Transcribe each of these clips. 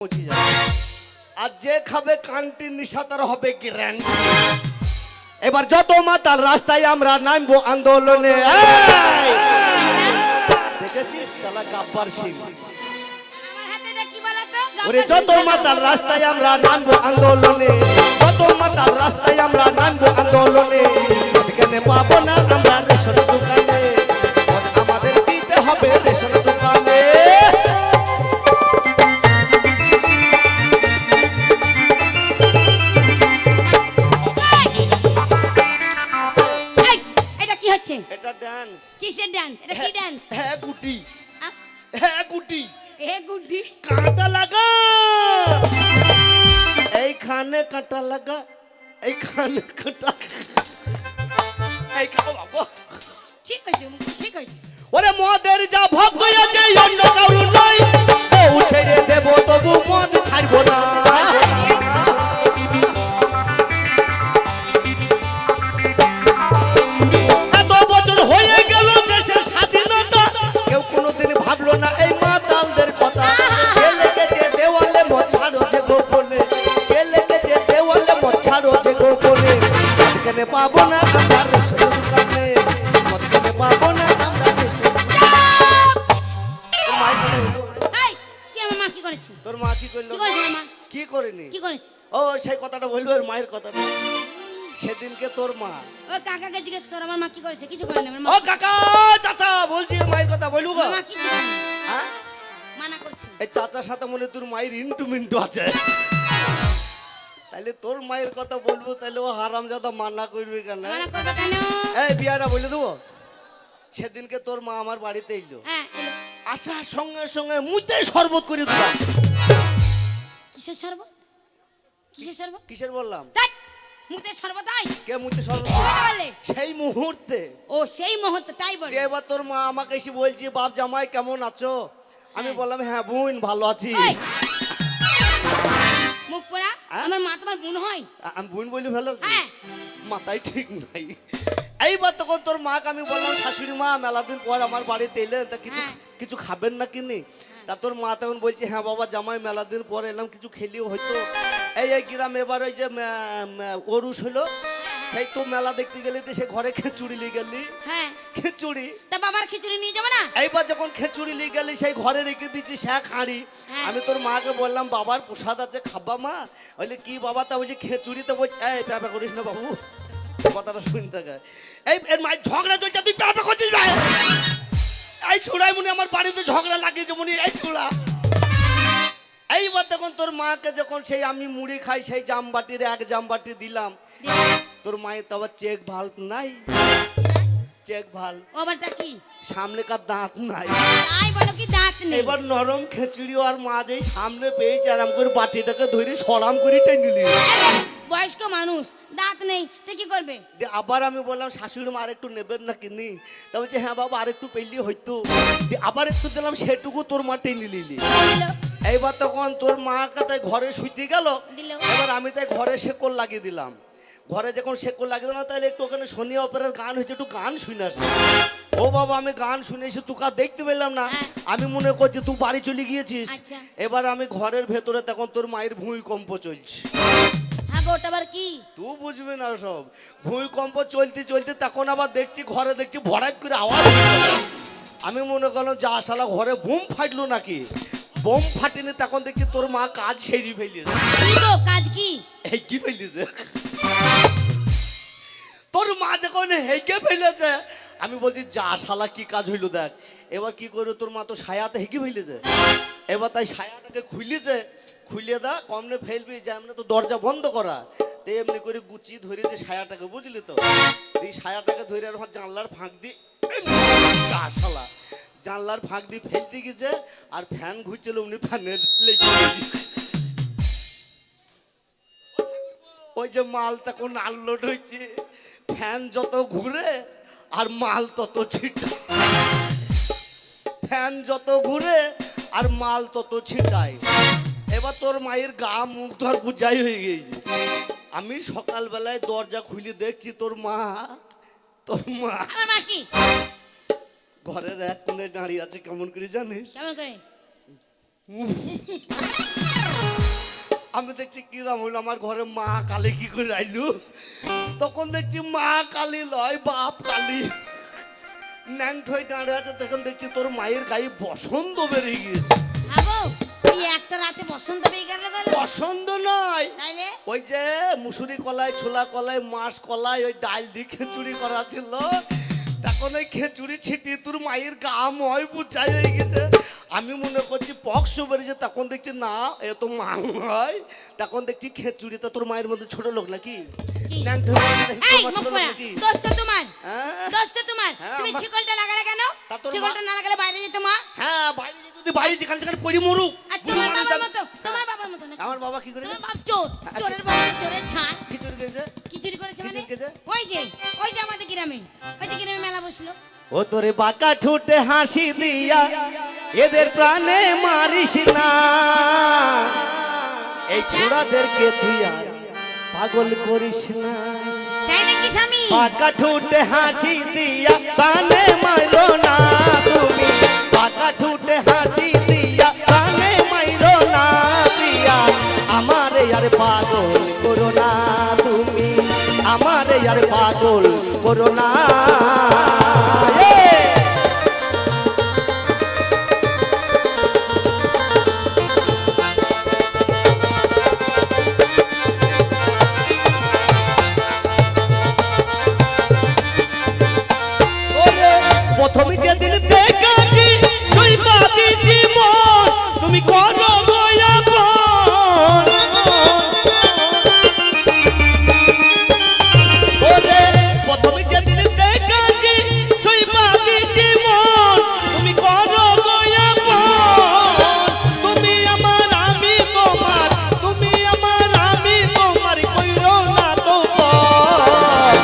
আর যে খাবে কান্টি নিশা তার হবে গ্যারান্টি। এবার যত মাতাল রাস্তায় আমরা নামবো আন্দোলনে। দেখেছিস শালা গাব্বার সিং। ওরে যত মাতাল রাস্তায় আমরা নামবো আন্দোলনে, যত মাতাল রাস্তায় আমরা নামবো আন্দোলনে। এখানে পাবো না আমরা রেশন দোকানে, আমাদের দিতে হবে রেশন দোকানে। এটা ডান্স। কিসের ডান্স? এটা কি ডান্স? হ্যাঁ গুটি, হ্যাঁ গুটি, এ গুড্ডি কাঁটা লাগা এইখানে, কাঁটা লাগা এইখানে, কাঁটা এই খাও বাবা। ঠিক আছে, ঠিক আছে। ওরে মদের যা ভাগ হয়েছে অন্য কারণ নাই, ও ছেড়ে দেব তবু মদ ছাড়বো না। এত বছর হয়ে গেল দেশের স্বাধীনতা, কেউ কোনোদিন ভাবলো না এই মাতালদের কথা। কে লেগেছে দেওয়ালে মছাড়ো যে গোপনে, কে লেগেছে দেওয়ালে মছাড়ো যে গোপনে। এখানে পাবো না আমরা রেশন দোকানে, এখানে পাবো না আমরা রেশন। এই কি আমার মা কি করেছে? তোর মা কি করলো? কি করেছে মা? কি করেনি? কি করেছে? ও সেই কথাটা বলবো, ওর মায়ের কথাটা। সেদিনকে তোর মা, ও কাকাকে জিজ্ঞেস কর আমার মা কি করেছে। কিছু করেনি আমার মা। ও কাকা চাচা বলছি মায়ের কথা বলবো গো। মা কিছু করেনি, হ্যাঁ মানা করছে। এই চাচার সাথে মনে তোর মায়ের ইন্টু মিন্টু আছে, তাহলে তোর মায়ের কথা বলবো, তাহলে ও হারামজাদা মানা করবে কেন? মানা করবে কেন? এই বিয়ারা বলে দেবো। সেদিনকে তোর মা আমার বাড়িতে এলো, হ্যাঁ এলো। আসার সঙ্গে সঙ্গে মুইতে শরবত করে দিলাম। কিসের শরবত? কিসের শরবত? কিসের বললাম? ধ্যাৎ, মুতে শরবত আই কে মুইতে শরবত? বলে সেই মুহূর্তে। ও সেই মুহূর্ত তাই বলে। এবার তোর মা আমাকে এসে বলছে, বাপ জামাই কেমন আছো? আমি বললাম হ্যাঁ বোন ভালো আছি। ওই, মুখ পোড়া, আমার মা তোমার বোন হয়? আমি বোন বলি ভালো আছি, হ্যাঁ। মাথায় ঠিক নাই। এইবার তখন তোর মাকে আমি বললাম, শাশুড়ি মা মেলা দিন পর আমার বাড়িতে এলেন, তা কিছু হ্যাঁ। কিছু খাবেন না কিনি? তা তোর মা তখন বলছে, হ্যাঁ বাবা জামাই মেলা দিন পর এলাম, কিছু খেলেও হয়তো। এই গ্রামে এবার ওই যে অরুষ হলো, এই তো মেলা দেখতে গেলি তো সে ঘরে খিচুড়ি নিয়ে গেলি। হ্যাঁ, খিচুড়ি তা বাবার খিচুড়ি নিয়ে যাবো না? এইবার যখন খিচুড়ি নিয়ে গেলি সেই ঘরে রেখে দিচ্ছি সে হাঁড়ি। হ্যাঁ। আমি তোর মাকে বললাম, বাবার প্রসাদ আছে খাবা মা? বললে কি বাবা? তা বলছি খিচুড়ি। তো বলছি এই প্যাপা করিস না বাবু, কথাটা শুনতে গায়। এই এর মায়ের ঝগড়া চলছে, তুই প্যাপা করছিস ভাই? এই ছোড়াই মনে আমার বাড়িতে ঝগড়া লাগিয়েছে মনে, এই ছোড়া। এইবার তখন তোর মাকে যখন সেই আমি মুড়ি খাই, সেই জামবাটির এক জামবাটি দিলাম। তোর মায়ের তো আবার চেক ভাল্ব নাই, চেক ভাল্ব ওবারটা কি? সামনে কার দাঁত নাই। তাই বলো কি দাঁত নেই? এবার নরম খিচুড়ি আর মা যেই সামনে পেয়েছে আরাম করে বাটিটাকে ধরে সরাম করে টেনে নিলি। বয়স্ক মানুষ দাঁত নেই তো কি করবে? আবার আমি বললাম, শাশুড়ি মা আর একটু নেবেন না কিনি? তা বলছে হ্যাঁ বাবা আর একটু পেলি হয়তো। আবার একটু দিলাম, সেটুকু তোর মা টেনে নিলি। দিল, এইবার তখন তোর মা কাতায় ঘরে শুইতে গেল। দিল। এবার আমি তাই ঘরে শেকল লাগিয়ে দিলাম। ঘরে যখন শেকল লাগিয়ে দিলাম, তাহলে একটু ওখানে শনি অপেরার গান হয়েছে, একটু গান শুনে আসি। ও বাবা আমি গান শুনেছি, তুই আর দেখতে পেলাম না। হ্যাঁ। আমি মনে করছি তুই বাড়ি চলে গিয়েছিস। আচ্ছা। এবার আমি ঘরের ভেতরে, তখন তোর মায়ের ভূমিকম্প চলছে। হ্যাঁ গো, ওটা আবার কি? তুই বুঝবি না সব। ভূমিকম্প চলতে চলতে তখন আবার দেখছি ঘরে দেখছি ভরাট করে আওয়াজ। আমি মনে করলাম যা শালা ঘরে বোম ফাটলো নাকি। বোম ফাটেনি, তখন দেখছি তোর মা কাজ সেরে ফেলিয়েছে। কি গো, কাজ কি? এই কি ফেলিয়েছে তোর মা যখন হেগে ফেলেছে, আমি বলছি যা শালা কি কাজ হইলো দেখ। এবার কি করে তোর মা তো সায়াতে হেগে ফেলেছে। এবার তাই সায়াটাকে খুলেছে, খুলে দা কমনে ফেলবি, যেমন তো দরজা বন্ধ করা, তো এমনি করে গুছিয়ে ধরেছে সায়াটাকে, বুঝলি তো? এই সায়াটাকে ধরে আর জানলার ফাঁক দিয়ে যা শালা জানলার ফাঁক দিয়ে ফেলতে গেছে। আর ফ্যান ঘুরছিল, উনি ফ্যানের লেগে ওই যে মাল তখন আনলোড হয়েছে। ফ্যান যত ঘুরে আর মাল তত ছিটায়, ফ্যান যত ঘুরে আর মাল তত ছিটায়। এবার তোর মায়ের গা মুখ ধর বুঝাই হয়ে গেছে। আমি সকালবেলায় দরজা খুলে দেখছি তোর মা আমার মা কি ঘরের এক কোণে দাঁড়িয়ে আছে। কেমন করে জানিস? কেমন করে? আমি দেখছি কিরাম হইলো, আমার ঘরে মা কালী কি করে আইলু। তখন দেখছি মা কালী লয়, বাপ কালী ন্যাংট হয়ে দাঁড়িয়ে আছে। তখন দেখছি তোর মায়ের গায়ে বসন্ত বেরিয়ে গিয়েছে। ভাবো ওই একটা রাতে বসন্ত পেয়ে গেল গেল। বসন্ত নয়, তাইলে ওই যে মুসুরি কলাই, ছোলা কলাই, মাছ কলাই, ওই ডাল দিয়ে খিচুড়ি করা ছিল। তখন ওই খিচুড়ি ছিটিয়ে তোর মায়ের গা ময় বুঝাই হয়ে গেছে। আমি মনে করছি পক্স বেরিয়েছে। তখন দেখছি না, এ তো মা নয়। তখন দেখছি খিচুড়িটা তোর মায়ের মধ্যে ছোট লোক নাকি, কি? ন্যাংট হয়ে নাকি, এই তোর মা ছোট মুখ লোক পোড়া, নাকি? দোষটা তোমার, হ্যাঁ? দোষটা তোমার। হ্যাঁ, তুমি আমার- ছিকলটা লাগালে কেন? তা তোর মা- ছিকলটা না লাগালে বাইরে যেত মা। হ্যাঁ, বাইরে যদি বাইরে যেখানে সেখানে পড়ি মরুক। আর তোমার বাবার মতো, তোমার বাবার মতো না। আমার বাবা কি করে তোমার বাপ চোর, চোরের বাবা চোরের ছান। খিচুড়ি খেয়েছে? কি চুরি করেছে কি মানে? চুরি করেছে? ওই যে আমাদের গ্রামে, ওই যে গ্রামে মেলা বসলো। ও তোরে বাঁকা ঠুটে হাসি দিয়া এদের প্রাণে মারিস না, এই ছোড়াদেরকে তুই আর পাগল করিস না। তাই নাকি স্বামী? বাঁকা ঠুটে হাসি দিয়া প্রাণে মাইরো না তুমি, বাঁকা ঠুটে হাসি দিয়া প্রাণে মাইরো না দিয়া, আমারে আর পাগল করো না তুমি, আমারে আর পাগল করো না। প্রথমে যেদিন দেখেছি তুই পাবিছি মন, তুমি করো গোয়াপন। ওরে প্রথমে যেদিন দেখেছি তুই পাবিছি মন, তুমি করো গোয়াপন। তুমি আমার আমি তোমার, তুমি আমার আমি তোমার, কইরো না তো পর।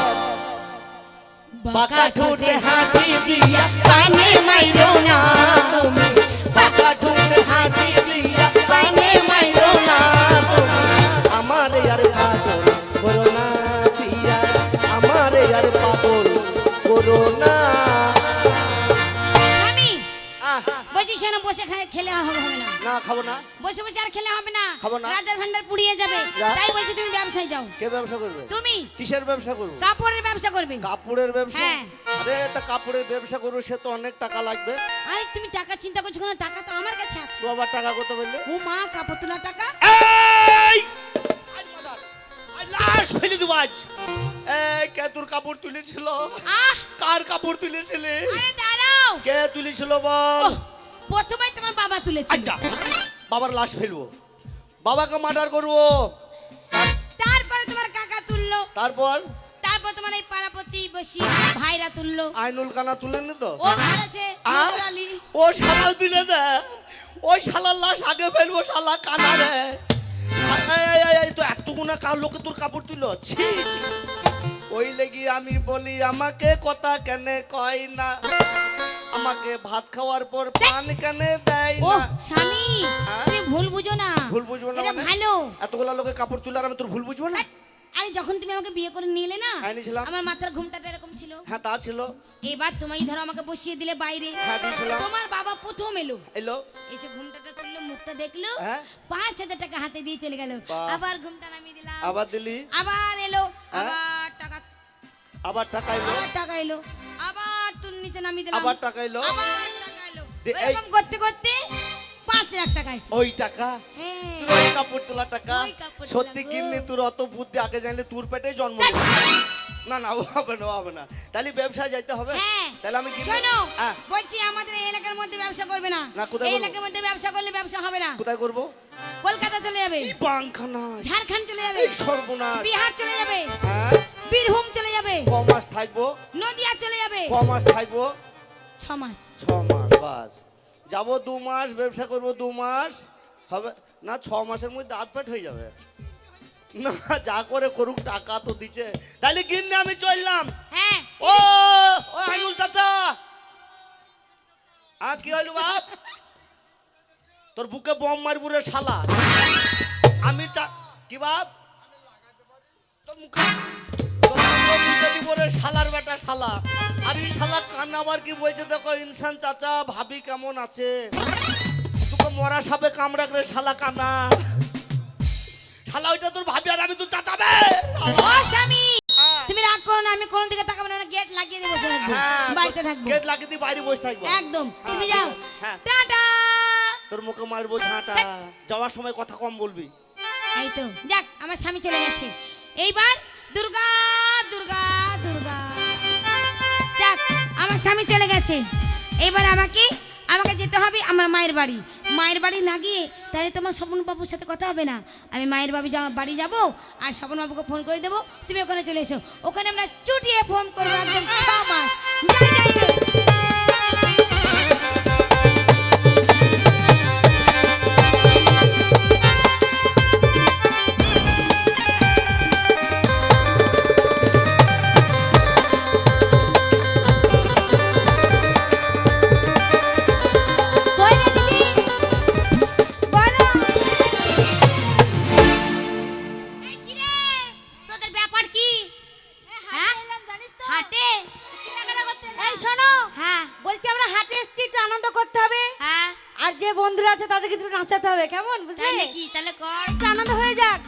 বাঁকা ঠোঁটে হাসি দিয়া কানে মাইরো না তুমি, বাঁকা ঠোঁটে হাসি দিয়া কানে মাইরো না। আমার यार পাগল করো না দিয়া, আমার यार পাগল করো না। স্বামী আহ, বলছি শোনো, বসে খেলে হবে না, না খাবো না। বসে বসে আর খেলে হবে না, খাবো না। রাজার ভান্ডার পুড়িয়ে যাবে। যা। তাই বলছি তুমি ব্যবসায় যাও। কে ব্যবসা করবে? তুমি কিসের ব্যবসা করবো? কাপড়ের ব্যবসা করবে। কাপড়ের ব্যবসা? হ্যাঁ। আরে তা কাপড়ের ব্যবসা করবো, সে তো অনেক টাকা লাগবে। আরে তুমি টাকা চিন্তা করছো কেন? টাকা তো আমার কাছে আছে। তো আবার টাকা কত বললে? ও মা, কাপড় তোলা টাকা। এই লাশ ফেলে দেবো আজ। এই কে তোর কাপড় তুলেছিল? আহ কার কাপড় তুলেছিলে? আরে দাঁড়াও, কে তুলেছিল বল? ওহ, প্রথমে তোমার বাবা তুলেছিল, আচ্ছা, বাবার লাশ ফেলবো, বাবাকে মার্ডার করবো, তারপরে তোমার কাকা তুললো, তারপর তারপর তোমার এই পাড়াপতি বসি ভাইরা তুললো। আইনুল কানা তুলেনি তো? ও তুলেছে নজর আলী। ও শালা তুলেছে, ওই শালার লাশ আগে ফেলবো, শালা কানা রে। তো এতগুনা কার লোকে তোর কাপড় তুলো? ছি ছি। ওই লেগে আমি বলি আমাকে কথা কেন কয় না, আমাকে ভাত খাওয়ার পর পান কেন দেয় ও না। স্বামী, হ্যাঁ? তুমি ভুল বুঝো না। ভুল বুঝবো না এটা মানে? ভালো। এতগুলা লোকে কাপড় তুলে আর আমি তোর ভুল বুঝবো না? আরে যখন তুমি আমাকে বিয়ে করে নিলে না, হ্যাঁ, নিয়েছিলাম। আমার মাথার ঘুমটাটা এরকম ছিল। হ্যাঁ তা ছিল। এবার তুমি ধরো আমাকে বসিয়ে দিলে বাইরে। হ্যাঁ, দিয়েছিলাম। তোমার বাবা প্রথম এলো, এলো। এসে ঘুমটাটা তুললো, মুখটা দেখলো, হ্যাঁ। 5,000 টাকা হাতে দিয়ে চলে গেল। বাহ। আবার ঘুমটা নামিয়ে দিলাম, আবার দিলি, আবার এলো, হ্যাঁ। আবার টাকা, আবার টাকা এলো, আবার টাকা এলো, আবার তুল নিচে নামিয়ে দিলাম, আবার টাকা এলো। আবার টাকা এলো। এই- এরকম করতে করতে 5,00,000 টাকা এসে। ওই টাকা হ্যাঁ। তোর ওই কাপড় তোলা টাকা? ওই কাপড় তোলা সত্যি গো। কিন্নি তোর অত বুদ্ধি আগে জানলে তোর পেটে জন্ম ধ্যাৎ। নিত। না না, ও হবে না, ও হবে না। তাহলে ব্যবসায় যাইতে হবে। হ্যাঁ। তাহলে আমি কিনবো। শোনো, হ্যাঁ, বলছি আমাদের এই এলাকার মধ্যে ব্যবসা করবে না। না, কোথায় এই করবো? এলাকার মধ্যে ব্যবসা করলে ব্যবসা হবে না। কোথায় করবো? কলকাতা চলে যাবে, এই বাংখানা, ঝাড়খণ্ড চলে যাবে, এই সর্বনাশ। বিহার চলে যাবে, হ্যাঁ, বীরভূম চলে যাবে, ক মাস থাকবো? নদিয়া চলে যাবে। ক মাস থাকবো? 6 মাস। 6 মাস বাস। যাবো 2 মাস, ব্যবসা করবো 2 মাস হবে না, 6 মাসের মধ্যে হাত পেট হয়ে যাবে না। যা করে করুক, টাকা তো দিচ্ছে। তাহলে কিনে আমি চললাম। হ্যাঁ। ও ও আইনুল চাচা, কি হইল বাপ? তোর বুকে বম মারবো রে শালা। আমি কি বাপ? তোর মুখে বুকে দিব রে শালার বেটা শালা। আর এই শালা কান আবার কি বলছে দেখো, ইনসান চাচা ভাবি কেমন আছে? তোকে মরা সাপে কামড়া করে শালা কানা। শালা ওইটা তোর ভাবি আর আমি তো চাচাবে। ও স্বামী তুমি রাগ করো না, আমি কোন দিকে তাকাবো না, গেট লাগিয়ে দিয়ে বসে থাকবো, বাড়িতে থাকবো, গেট লাগিয়ে দিয়ে বাইরে বসে থাকবো একদম। তুমি যাও, হ্যাঁ। টাটা। তোর মুখে মারবো ঝাঁটা। যাওয়ার সময় কথা কম বলবি। এই তো যাক, আমার স্বামী চলে গেছে। এইবার দুর্গা দুর্গা দুর্গা। যাক, আমার স্বামী চলে গেছে। এবার আমাকে যেতে হবে আমার মায়ের বাড়ি। মায়ের বাড়ি না গিয়ে তাহলে তোমার স্বপন বাবুর সাথে কথা হবে না। আমি মায়ের বাড়ি যাব আর স্বপন বাবুকে ফোন করে দেবো, তুমি ওখানে চলে এসো। ওখানে আমরা চুটিয়ে ফোন করবো একদম 6 মাস। যাই যাই যাই। আর যে বন্ধুরা আছে তাদেরকে একটু নাচাতে হবে, কেমন বুঝলে? কি তাহলে কর, একটু আনন্দ হয়ে যাক।